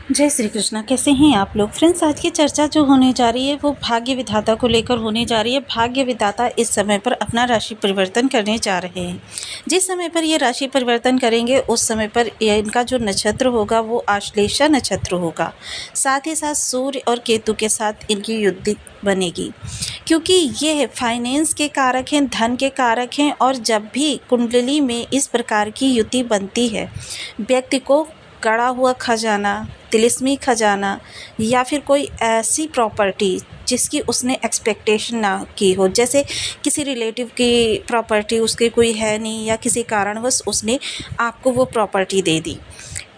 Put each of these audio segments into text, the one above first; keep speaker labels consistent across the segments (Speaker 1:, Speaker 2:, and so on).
Speaker 1: जय श्री कृष्णा। कैसे हैं आप लोग फ्रेंड्स। आज की चर्चा जो होने जा रही है वो भाग्य विधाता को लेकर होने जा रही है। भाग्य विधाता इस समय पर अपना राशि परिवर्तन करने जा रहे हैं। जिस समय पर ये राशि परिवर्तन करेंगे उस समय पर इनका जो नक्षत्र होगा वो आश्लेषा नक्षत्र होगा। साथ ही साथ सूर्य और केतु के साथ इनकी युति बनेगी, क्योंकि ये फाइनेंस के कारक हैं, धन के कारक हैं। और जब भी कुंडली में इस प्रकार की युति बनती है, व्यक्ति को गड़ा हुआ खजाना, तिलिस्मी खजाना या फिर कोई ऐसी प्रॉपर्टी जिसकी उसने एक्सपेक्टेशन ना की हो, जैसे किसी रिलेटिव की प्रॉपर्टी उसके कोई है नहीं या किसी कारणवश उसने आपको वो प्रॉपर्टी दे दी।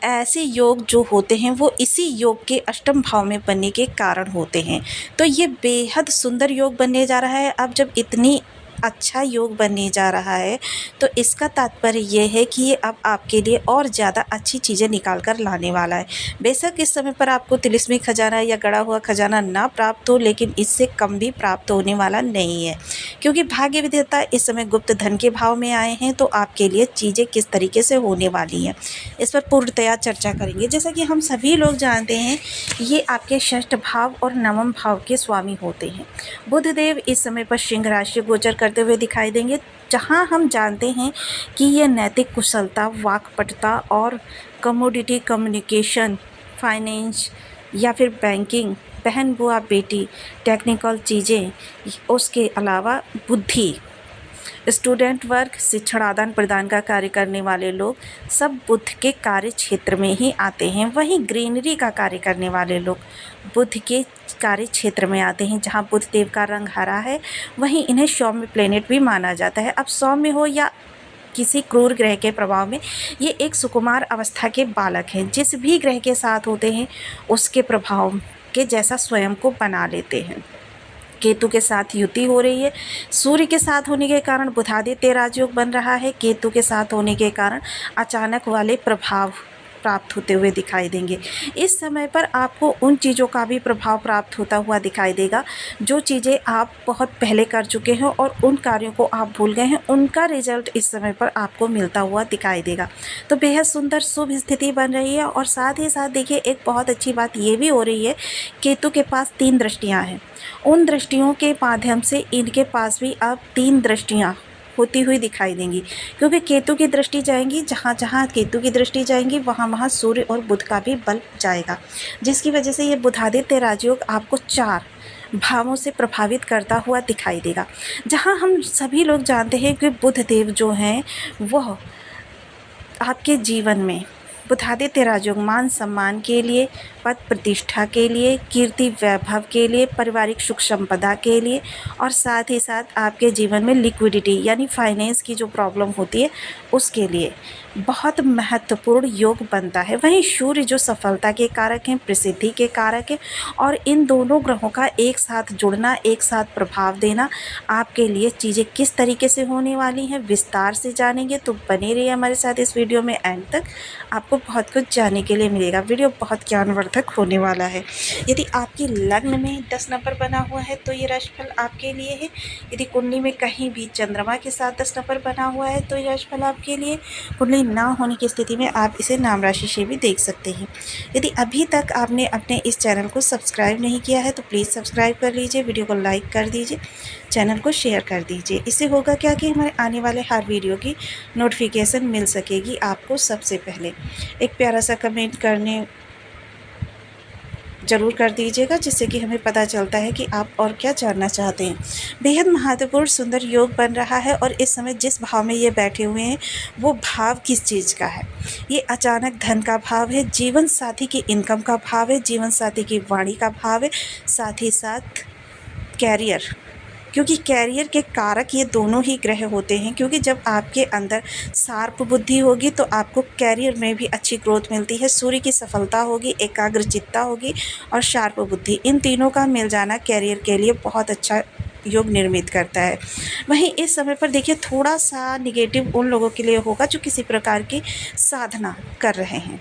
Speaker 1: ऐसे योग जो होते हैं वो इसी योग के अष्टम भाव में बनने के कारण होते हैं। तो ये बेहद सुंदर योग बनने जा रहा है। अब जब इतनी अच्छा योग बनने जा रहा है तो इसका तात्पर्य ये है कि ये अब आपके लिए और ज़्यादा अच्छी चीज़ें निकाल कर लाने वाला है। बेशक इस समय पर आपको तिलिस्मी खजाना या गड़ा हुआ खजाना ना प्राप्त हो, लेकिन इससे कम भी प्राप्त होने वाला नहीं है, क्योंकि भाग्य विधाता इस समय गुप्त धन के भाव में आए हैं। तो आपके लिए चीज़ें किस तरीके से होने वाली हैं इस पर पूर्णतया चर्चा करेंगे। जैसा कि हम सभी लोग जानते हैं, ये आपके षष्ठ भाव और नवम भाव के स्वामी होते हैं। बुध देव इस समय पर सिंह राशि गोचर करते हुए दिखाई देंगे, जहां हम जानते हैं कि ये नैतिक कुशलता, वाक्पटुता और कमोडिटी कम्युनिकेशन, फाइनेंस या फिर बैंकिंग, बहन बुआ बेटी, टेक्निकल चीज़ें, उसके अलावा बुद्धि, स्टूडेंट वर्ग, शिक्षण आदान प्रदान का कार्य करने वाले लोग सब बुध के कार्य क्षेत्र में ही आते हैं। वहीं ग्रीनरी का कार्य करने वाले लोग बुध के कार्य क्षेत्र में आते हैं। जहां बुध देव का रंग हरा है, वहीं इन्हें सौम्य प्लेनेट भी माना जाता है। अब सौम्य हो या किसी क्रूर ग्रह के प्रभाव में, ये एक सुकुमार अवस्था के बालक हैं। जिस भी ग्रह के साथ होते हैं उसके प्रभाव के जैसा स्वयं को बना लेते हैं। केतु के साथ युति हो रही है। सूर्य के साथ होने के कारण बुधादित्य राजयोग बन रहा है। केतु के साथ होने के कारण अचानक वाले प्रभाव प्राप्त होते हुए दिखाई देंगे। इस समय पर आपको उन चीज़ों का भी प्रभाव प्राप्त होता हुआ दिखाई देगा जो चीज़ें आप बहुत पहले कर चुके हैं और उन कार्यों को आप भूल गए हैं, उनका रिजल्ट इस समय पर आपको मिलता हुआ दिखाई देगा। तो बेहद सुंदर शुभ स्थिति बन रही है। और साथ ही साथ देखिए, एक बहुत अच्छी बात ये भी हो रही है, केतु के पास 3 दृष्टियाँ हैं। उन दृष्टियों के माध्यम से इनके पास भी अब 3 दृष्टियाँ होती हुई दिखाई देंगी, क्योंकि केतु की दृष्टि जाएंगी, जहाँ जहाँ केतु की दृष्टि जाएंगी वहाँ वहाँ सूर्य और बुध का भी बल जाएगा, जिसकी वजह से ये बुधादित्य राजयोग आपको 4 भावों से प्रभावित करता हुआ दिखाई देगा। जहाँ हम सभी लोग जानते हैं कि बुध देव जो हैं वह आपके जीवन में बुधादित्य राजयोग मान सम्मान के लिए, पद प्रतिष्ठा के लिए, कीर्ति वैभव के लिए, पारिवारिक सुख संपदा के लिए, और साथ ही साथ आपके जीवन में लिक्विडिटी यानी फाइनेंस की जो प्रॉब्लम होती है उसके लिए बहुत महत्वपूर्ण योग बनता है। वहीं सूर्य जो सफलता के कारक हैं, प्रसिद्धि के कारक हैं, और इन दोनों ग्रहों का एक साथ जुड़ना, एक साथ प्रभाव देना आपके लिए चीज़ें किस तरीके से होने वाली हैं विस्तार से जानेंगे। तो बने रहिए हमारे साथ इस वीडियो में एंड तक, आपको बहुत कुछ जानने के लिए मिलेगा। वीडियो बहुत ज्ञानवर्धक होने वाला है। यदि आपकी लग्न में 10 नंबर बना हुआ है तो ये राशिफल आपके लिए है। यदि कुंडली में कहीं भी चंद्रमा के साथ 10 नंबर बना हुआ है तो ये राशिफल आपके लिए। कुंडली ना होने की स्थिति में आप इसे नाम राशि से भी देख सकते हैं। यदि अभी तक आपने अपने इस चैनल को सब्सक्राइब नहीं किया है तो प्लीज़ सब्सक्राइब कर लीजिए, वीडियो को लाइक कर दीजिए, चैनल को शेयर कर दीजिए। इससे होगा क्या कि हमारे आने वाले हर वीडियो की नोटिफिकेशन मिल सकेगी आपको सबसे पहले। एक प्यारा सा कमेंट करने ज़रूर कर दीजिएगा, जिससे कि हमें पता चलता है कि आप और क्या जानना चाहते हैं। बेहद महत्वपूर्ण सुंदर योग बन रहा है। और इस समय जिस भाव में ये बैठे हुए हैं वो भाव किस चीज़ का है? ये अचानक धन का भाव है, जीवन साथी की इनकम का भाव है, जीवन साथी की वाणी का भाव है, साथ ही साथ कैरियर, क्योंकि कैरियर के कारक ये दोनों ही ग्रह होते हैं। क्योंकि जब आपके अंदर शार्प बुद्धि होगी तो आपको कैरियर में भी अच्छी ग्रोथ मिलती है। सूर्य की सफलता होगी, एकाग्रचित्ता होगी और शार्प बुद्धि, इन तीनों का मिल जाना कैरियर के लिए बहुत अच्छा योग निर्मित करता है। वहीं इस समय पर देखिए, थोड़ा सा निगेटिव उन लोगों के लिए होगा जो किसी प्रकार की साधना कर रहे हैं।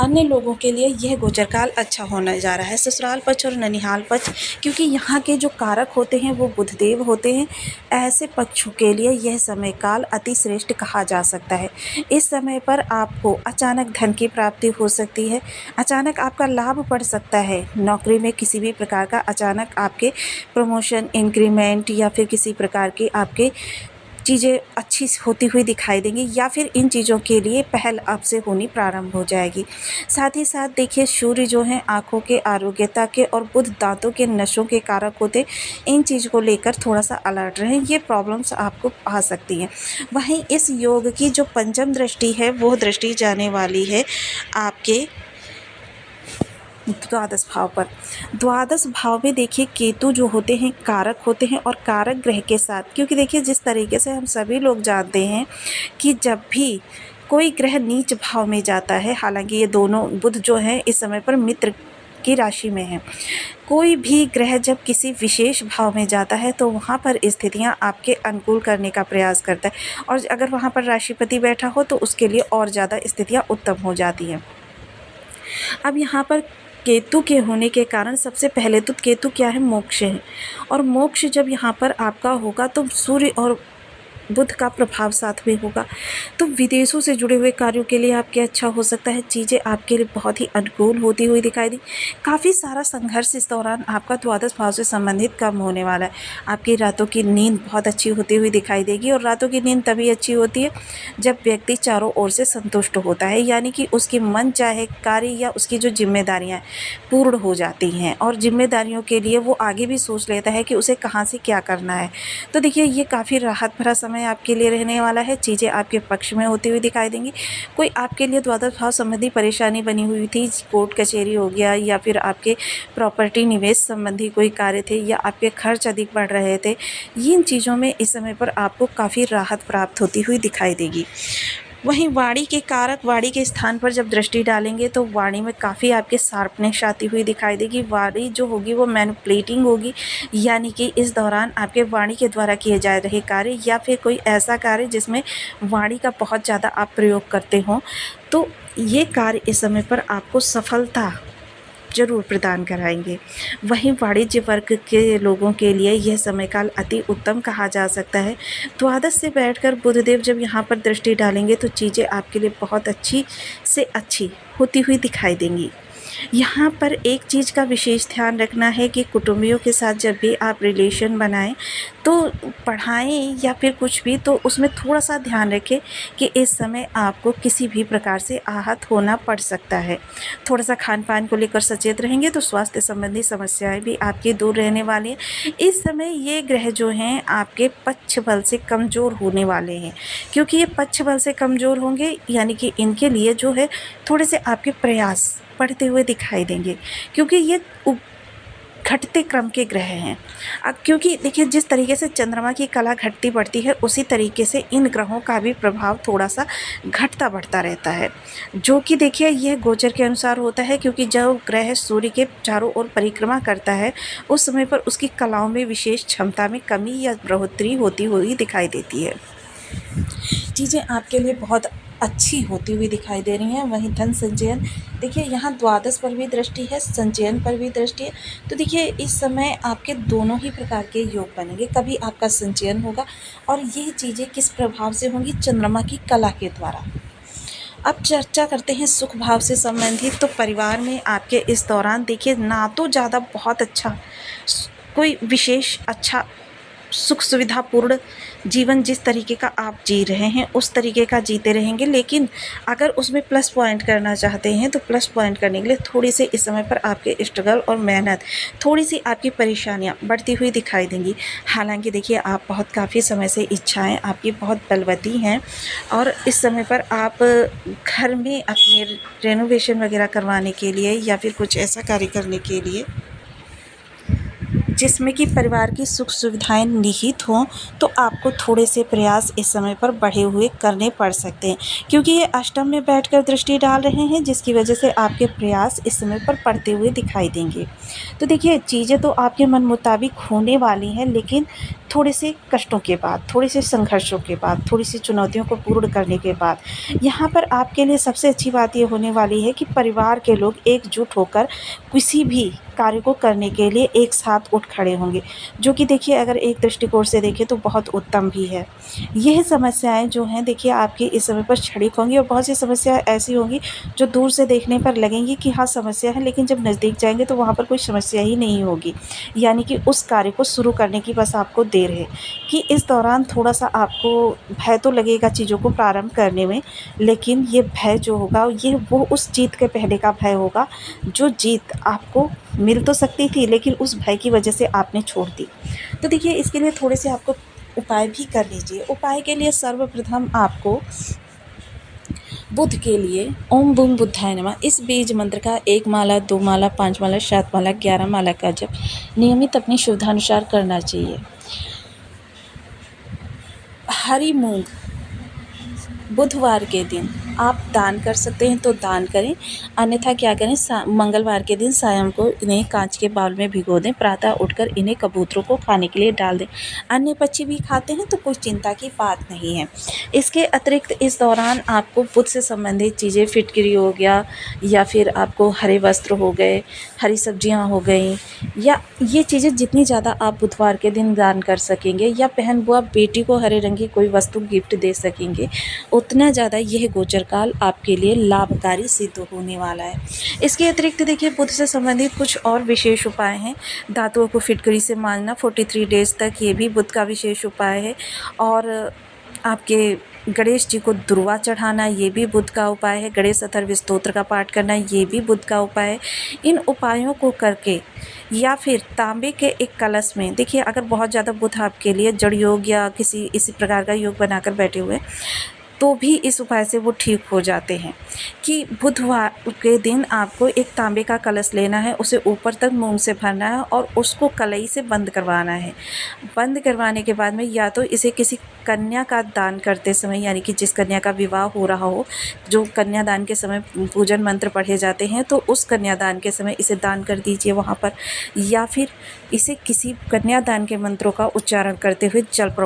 Speaker 1: अन्य लोगों के लिए यह गोचर काल अच्छा होने जा रहा है। ससुराल पक्ष और ननिहाल पक्ष, क्योंकि यहाँ के जो कारक होते हैं वो बुधदेव होते हैं, ऐसे पक्षों के लिए यह समय काल अति श्रेष्ठ कहा जा सकता है। इस समय पर आपको अचानक धन की प्राप्ति हो सकती है, अचानक आपका लाभ पड़ सकता है, नौकरी में किसी भी प्रकार का अचानक आपके प्रमोशन, इंक्रीमेंट या फिर किसी प्रकार के आपके चीज़ें अच्छी होती हुई दिखाई देंगी, या फिर इन चीज़ों के लिए पहल आपसे होनी प्रारंभ हो जाएगी। साथ ही साथ देखिए, सूर्य जो हैं आँखों के आरोग्यता के और बुध दांतों के नसों के कारक होते, इन चीज़ को लेकर थोड़ा सा अलर्ट रहें, ये प्रॉब्लम्स आपको आ सकती हैं। वहीं इस योग की जो पंचम दृष्टि है वो दृष्टि जाने वाली है आपके द्वादश भाव पर। द्वादश भाव में देखिए केतु जो होते हैं कारक होते हैं, और कारक ग्रह के साथ, क्योंकि देखिए जिस तरीके से हम सभी लोग जानते हैं कि जब भी कोई ग्रह नीच भाव में जाता है, हालांकि ये दोनों बुध जो हैं इस समय पर मित्र की राशि में है, कोई भी ग्रह जब किसी विशेष भाव में जाता है तो वहाँ पर स्थितियाँ आपके अनुकूल करने का प्रयास करता है, और अगर वहाँ पर राशिपति बैठा हो तो उसके लिए और ज़्यादा स्थितियाँ उत्तम हो जाती हैं। अब यहाँ पर केतु के होने के कारण सबसे पहले तो केतु क्या है, मोक्ष है, और मोक्ष जब यहाँ पर आपका होगा तो सूर्य और बुध का प्रभाव साथ में होगा, तो विदेशों से जुड़े हुए कार्यों के लिए आपके अच्छा हो सकता है, चीज़ें आपके लिए बहुत ही अनुकूल होती हुई दिखाई दी। काफ़ी सारा संघर्ष इस दौरान आपका द्वादश भाव से संबंधित कम होने वाला है। आपकी रातों की नींद बहुत अच्छी होती हुई दिखाई देगी, और रातों की नींद तभी अच्छी होती है जब व्यक्ति चारों ओर से संतुष्ट होता है, यानी कि उसकी मन चाहे कार्य या उसकी जो जिम्मेदारियाँ पूर्ण हो जाती हैं, और जिम्मेदारियों के लिए वो आगे भी सोच लेता है कि उसे कहाँ से क्या करना है। तो देखिए ये काफ़ी राहत भरा समय आपके लिए रहने वाला है, चीज़ें आपके पक्ष में होती हुई दिखाई देंगी। कोई आपके लिए द्वादश भाव संबंधी परेशानी बनी हुई थी, कोर्ट कचहरी हो गया, या फिर आपके प्रॉपर्टी निवेश संबंधी कोई कार्य थे, या आपके खर्च अधिक बढ़ रहे थे, इन चीज़ों में इस समय पर आपको काफ़ी राहत प्राप्त होती हुई दिखाई देगी। वहीं वाणी के कारक वाणी के स्थान पर जब दृष्टि डालेंगे तो वाणी में काफ़ी आपके शार्पनेस आती हुई दिखाई देगी। वाणी जो होगी वो मैनिपुलेटिंग होगी, यानी कि इस दौरान आपके वाणी के द्वारा किए जा रहे कार्य या फिर कोई ऐसा कार्य जिसमें वाणी का बहुत ज़्यादा आप प्रयोग करते हों, तो ये कार्य इस समय पर आपको सफलता ज़रूर प्रदान कराएंगे। वहीं वाणिज्य वर्ग के लोगों के लिए यह समय काल अति उत्तम कहा जा सकता है। द्वादश से बैठकर बुधदेव जब यहाँ पर दृष्टि डालेंगे तो चीज़ें आपके लिए बहुत अच्छी से अच्छी होती हुई दिखाई देंगी। यहाँ पर एक चीज़ का विशेष ध्यान रखना है कि कुटुंबियों के साथ जब भी आप रिलेशन बनाएं तो पढ़ाएं या फिर कुछ भी, तो उसमें थोड़ा सा ध्यान रखें कि इस समय आपको किसी भी प्रकार से आहत होना पड़ सकता है। थोड़ा सा खान पान को लेकर सचेत रहेंगे तो स्वास्थ्य संबंधी समस्याएं भी आपकी दूर रहने वाली हैं। इस समय ये ग्रह जो हैं आपके पक्ष बल से कमज़ोर होने वाले हैं, क्योंकि ये पक्ष बल से कमज़ोर होंगे, यानी कि इनके लिए जो है थोड़े से आपके प्रयास बढ़ते हुए दिखाई देंगे, क्योंकि ये घटते क्रम के ग्रह हैं। अब क्योंकि देखिए जिस तरीके से चंद्रमा की कला घटती बढ़ती है, उसी तरीके से इन ग्रहों का भी प्रभाव थोड़ा सा घटता बढ़ता रहता है, जो कि देखिए यह गोचर के अनुसार होता है, क्योंकि जब ग्रह सूर्य के चारों ओर परिक्रमा करता है उस समय पर उसकी कलाओं में विशेष क्षमता में कमी या बढ़ोतरी होती हुई दिखाई देती है। चीज़ें आपके लिए बहुत अच्छी होती हुई दिखाई दे रही हैं। वहीं धन संचयन, देखिए यहाँ द्वादश पर भी दृष्टि है, संचयन पर भी दृष्टि है, तो देखिए इस समय आपके दोनों ही प्रकार के योग बनेंगे। कभी आपका संचयन होगा, और ये चीज़ें किस प्रभाव से होंगी, चंद्रमा की कला के द्वारा। अब चर्चा करते हैं सुख भाव से संबंधित। तो परिवार में आपके इस दौरान देखिए ना तो ज़्यादा बहुत अच्छा कोई विशेष अच्छा सुख सुविधापूर्ण जीवन जिस तरीके का आप जी रहे हैं उस तरीके का जीते रहेंगे, लेकिन अगर उसमें प्लस पॉइंट करना चाहते हैं तो प्लस पॉइंट करने के लिए थोड़ी सी इस समय पर आपके स्ट्रगल और मेहनत, थोड़ी सी आपकी परेशानियां बढ़ती हुई दिखाई देंगी। हालांकि देखिए आप बहुत काफ़ी समय से इच्छाएं आपकी बहुत बलवती हैं, और इस समय पर आप घर में अपने रेनोवेशन वगैरह करवाने के लिए या फिर कुछ ऐसा कार्य करने के लिए जिसमें कि परिवार की सुख सुविधाएं निहित हों, तो आपको थोड़े से प्रयास इस समय पर बढ़े हुए करने पड़ सकते हैं, क्योंकि ये अष्टम में बैठकर दृष्टि डाल रहे हैं, जिसकी वजह से आपके प्रयास इस समय पर बढ़ते हुए दिखाई देंगे। तो देखिए, चीज़ें तो आपके मन मुताबिक होने वाली हैं, लेकिन थोड़े से कष्टों के बाद, थोड़े से संघर्षों के बाद, थोड़ी सी चुनौतियों को पूर्ण करने के बाद यहाँ पर आपके लिए सबसे अच्छी बात ये होने वाली है कि परिवार के लोग एकजुट होकर किसी भी कार्य को करने के लिए एक साथ उठ खड़े होंगे, जो कि देखिए अगर एक दृष्टिकोण से देखें तो बहुत उत्तम भी है। यह समस्याएं जो हैं देखिए आपकी इस समय पर क्षणिक होंगी, और बहुत सी समस्याएं ऐसी होंगी जो दूर से देखने पर लगेंगी कि हाँ समस्या है, लेकिन जब नज़दीक जाएंगे तो वहाँ पर कोई समस्या ही नहीं होगी। यानी कि उस कार्य को शुरू करने की बस आपको देर है, कि इस दौरान थोड़ा सा आपको भय तो लगेगा चीज़ों को प्रारंभ करने में, लेकिन ये भय जो होगा ये वो उस जीत के पहले का भय होगा, जो जीत आपको मिल तो सकती थी लेकिन उस भय की वजह से आपने छोड़ दी। तो देखिए, इसके लिए थोड़े से आपको उपाय भी कर लीजिए। उपाय के लिए सर्वप्रथम आपको बुध के लिए ओम बूम बुद्धाय नमः इस बीज मंत्र का 1 माला, 2 माला, 5 माला, 7 माला, 11 माला का जप नियमित अपनी शुद्धानुसार करना चाहिए। हरी मूंग बुधवार के दिन आप दान कर सकते हैं तो दान करें, अन्यथा क्या करें, मंगलवार के दिन सायं को इन्हें कांच के बाउल में भिगो दें, प्रातः उठकर इन्हें कबूतरों को खाने के लिए डाल दें। अन्य पक्षी भी खाते हैं तो कोई चिंता की बात नहीं है। इसके अतिरिक्त इस दौरान आपको बुध से संबंधित चीज़ें, फिटकरी हो गया, या फिर आपको हरे वस्त्र हो गए, हरी सब्जियां हो गई, या ये चीज़ें जितनी ज़्यादा आप बुधवार के दिन दान कर सकेंगे, या बहन बुआ बेटी को हरे रंग की कोई वस्तु गिफ्ट दे सकेंगे, उतना ज़्यादा यह गोचर काल आपके लिए लाभकारी सिद्ध होने वाला है। इसके अतिरिक्त देखिए, बुध से संबंधित कुछ और विशेष उपाय हैं। दांतों को फिटकरी से मांजना 43 डेज तक, ये भी बुध का विशेष उपाय है। और आपके गणेश जी को दुर्वा चढ़ाना, ये भी बुध का उपाय है। गणेश अथर्व स्तोत्र का पाठ करना, ये भी बुध का उपाय है। इन उपायों को करके, या फिर तांबे के एक कलश में, देखिए अगर बहुत ज़्यादा बुध आपके लिए जड़ योग या किसी इसी प्रकार का योग बनाकर बैठे हुए, तो भी इस उपाय से वो ठीक हो जाते हैं। कि बुधवार के दिन आपको एक तांबे का कलश लेना है, उसे ऊपर तक मूंग से भरना है और उसको कलई से बंद करवाना है। बंद करवाने के बाद में या तो इसे किसी कन्या का दान करते समय, यानी कि जिस कन्या का विवाह हो रहा हो, जो कन्यादान के समय पूजन मंत्र पढ़े जाते हैं, तो उस कन्यादान के समय इसे दान कर दीजिए वहाँ पर, या फिर इसे किसी कन्यादान के मंत्रों का उच्चारण करते हुए जल प्रवाह